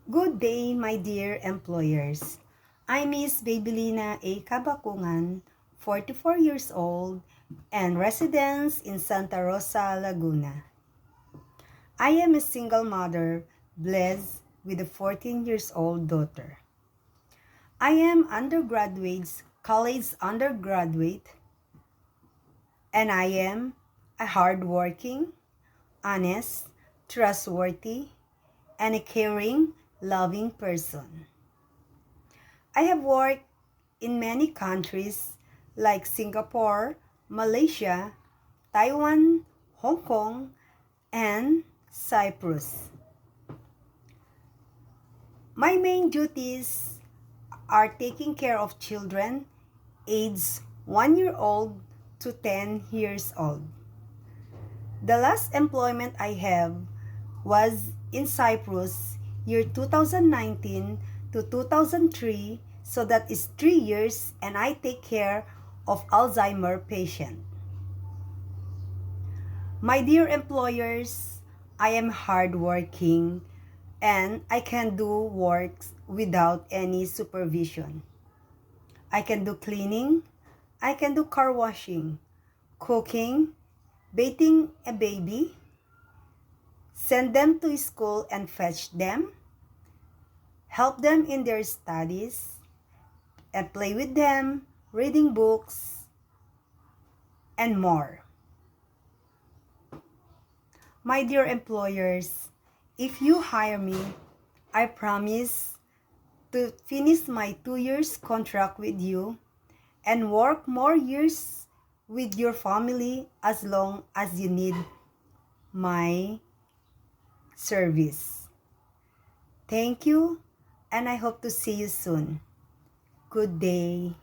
Good day, my dear employers. I'm Miss Babylina A. Kabakungan, 44 years old, and residence in Santa Rosa, Laguna. I am a single mother, blessed with a 14 years old daughter. I am college undergraduate, and I am a hardworking, honest, trustworthy, and a caring, loving person. I have worked in many countries like Singapore, Malaysia, Taiwan, Hong Kong, and Cyprus. My main duties are taking care of children aged 1 year old to 10 years old. The last employment I have was in Cyprus year 2019 to 2003, so that is 3 years, and I take care of Alzheimer patient. My dear employers, I am hardworking and I can do works without any supervision. I can do cleaning, I can do car washing, cooking, bathing a baby, send them to school and fetch them, help them in their studies, and play with them, reading books, and more. My dear employers, if you hire me, I promise to finish my 2 years contract with you and work more years with your family as long as you need my service. Thank you, and I hope to see you soon. Good day.